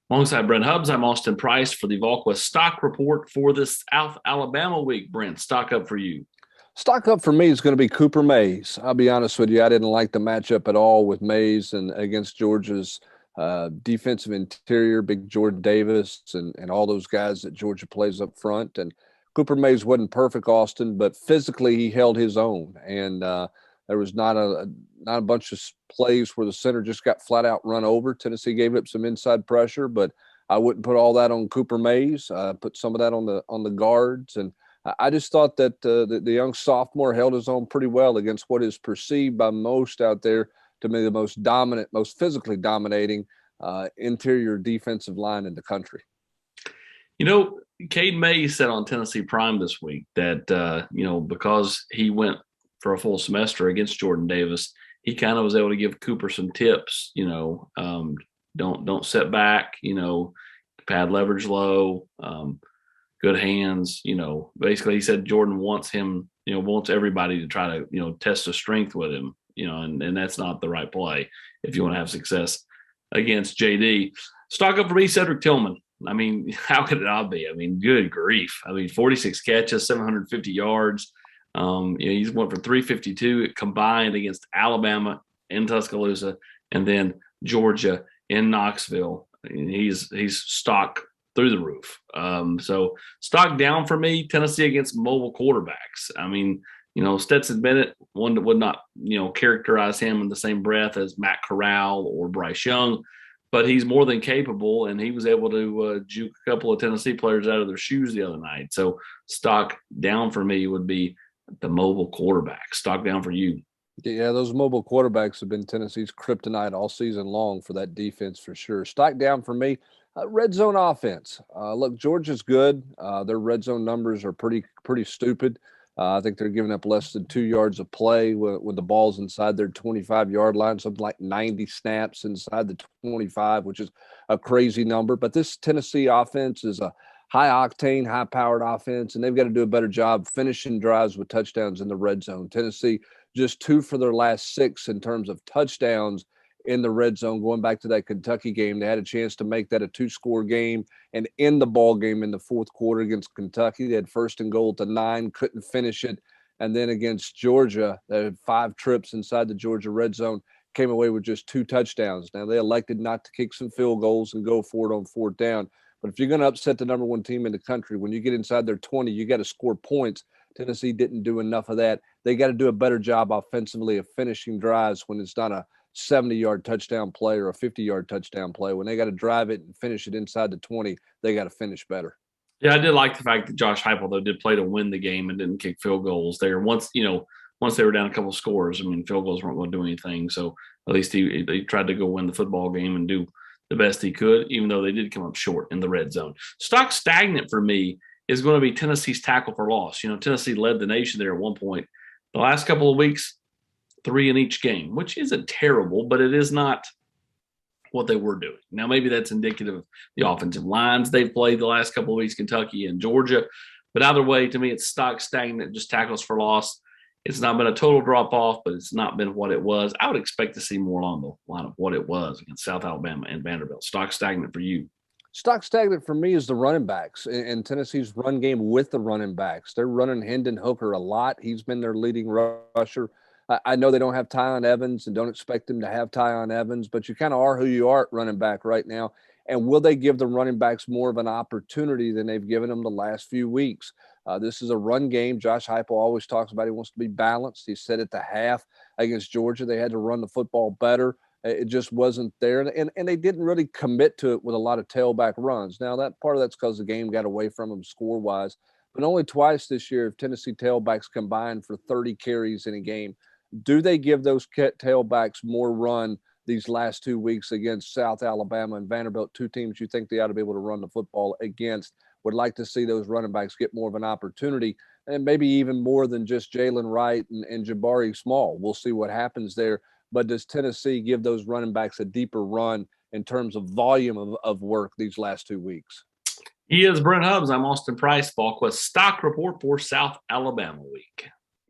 Alongside Brent Hubbs, I'm Austin Price for the VolQuest Stock Report for this South Alabama week. Brent, stock up for you. Stock up for me is going to be Cooper Mays. I'll be honest with you, I didn't like the matchup at all with Mays and against Georgia's defensive interior, big Jordan Davis and all those guys that Georgia plays up front. And Cooper Mays wasn't perfect, Austin, but physically he held his own. And there was not a bunch of plays where the center just got flat out run over. Tennessee gave up some inside pressure, but I wouldn't put all that on Cooper Mays. Put some of that on the guards. And I just thought that the young sophomore held his own pretty well against what is perceived by most out there to be the most dominant, most physically dominating interior defensive line in the country. You know, Cade May said on Tennessee Prime this week that, because he went for a full semester against Jordan Davis, he kind of was able to give Cooper some tips, don't set back, pad leverage low, good hands. Basically he said Jordan wants him, wants everybody to try to, test a strength with him, and that's not the right play if you want to have success against JD. Stock up for me, Cedric Tillman. I mean, how could it not be? I mean, good grief. I mean, 46 catches, 750 yards. He's went for 352 combined against Alabama in Tuscaloosa and then Georgia in Knoxville. He's stock through the roof. So stock down for me, Tennessee against mobile quarterbacks. I mean, Stetson Bennett, one that would not, characterize him in the same breath as Matt Corral or Bryce Young, but he's more than capable, and he was able to juke a couple of Tennessee players out of their shoes the other night. So stock down for me would be the mobile quarterback. Stock down for you. Yeah, those mobile quarterbacks have been Tennessee's kryptonite all season long for that defense for sure. Stock down for me. Red zone offense. Look, Georgia's good. Their red zone numbers are pretty stupid. I think they're giving up less than 2 yards of play when the ball's inside their 25-yard line, something like 90 snaps inside the 25, which is a crazy number. But this Tennessee offense is a high-octane, high-powered offense, and they've got to do a better job finishing drives with touchdowns in the red zone. Tennessee just 2 for their last 6 in terms of touchdowns in the red zone. Going back to that Kentucky game, they had a chance to make that a 2-score game and end the ball game in the fourth quarter against Kentucky. They had first and goal to 9, couldn't finish it. And then against Georgia, they had 5 trips inside the Georgia red zone, came away with just 2 touchdowns. Now, they elected not to kick some field goals and go for it on 4th down. But if you're going to upset the number 1 team in the country, when you get inside their 20, you got to score points. Tennessee didn't do enough of that. They got to do a better job offensively of finishing drives when it's not a 70-yard touchdown play or a 50-yard touchdown play. When they got to drive it and finish it inside the 20, they got to finish better. Yeah, I did like the fact that Josh Heupel, though, did play to win the game and didn't kick field goals there. Once they were down a couple of scores, I mean, field goals weren't going to do anything. So at least he tried to go win the football game and do the best he could, even though they did come up short in the red zone. Stock stagnant for me is going to be Tennessee's tackle for loss. Tennessee led the nation there at one point. The last couple of weeks, 3 in each game, which isn't terrible, but it is not what they were doing. Now, maybe that's indicative of the offensive lines they've played the last couple of weeks, Kentucky and Georgia. But either way, to me, it's stock stagnant, just tackles for loss. It's not been a total drop off, but it's not been what it was. I would expect to see more along the line of what it was against South Alabama and Vanderbilt. Stock stagnant for you. Stock stagnant for me is the running backs and Tennessee's run game with the running backs. They're running Hendon Hooker a lot. He's been their leading rusher. I know they don't have Tyon Evans and don't expect them to have Tyon Evans, but you kind of are who you are at running back right now. And will they give the running backs more of an opportunity than they've given them the last few weeks? This is a run game. Josh Heupel always talks about he wants to be balanced. He said at the half against Georgia they had to run the football better. It just wasn't there. And they didn't really commit to it with a lot of tailback runs. Now, that part of that's because the game got away from them score-wise. But only twice this year have Tennessee tailbacks combined for 30 carries in a game. Do they give those tailbacks more run these last 2 weeks against South Alabama and Vanderbilt, 2 teams you think they ought to be able to run the football against? Would like to see those running backs get more of an opportunity, and maybe even more than just Jalen Wright and Jabari Small. We'll see what happens there. But does Tennessee give those running backs a deeper run in terms of volume of work these last 2 weeks? He is Brent Hubbs. I'm Austin Price, VolQuest Stock Report for South Alabama Week.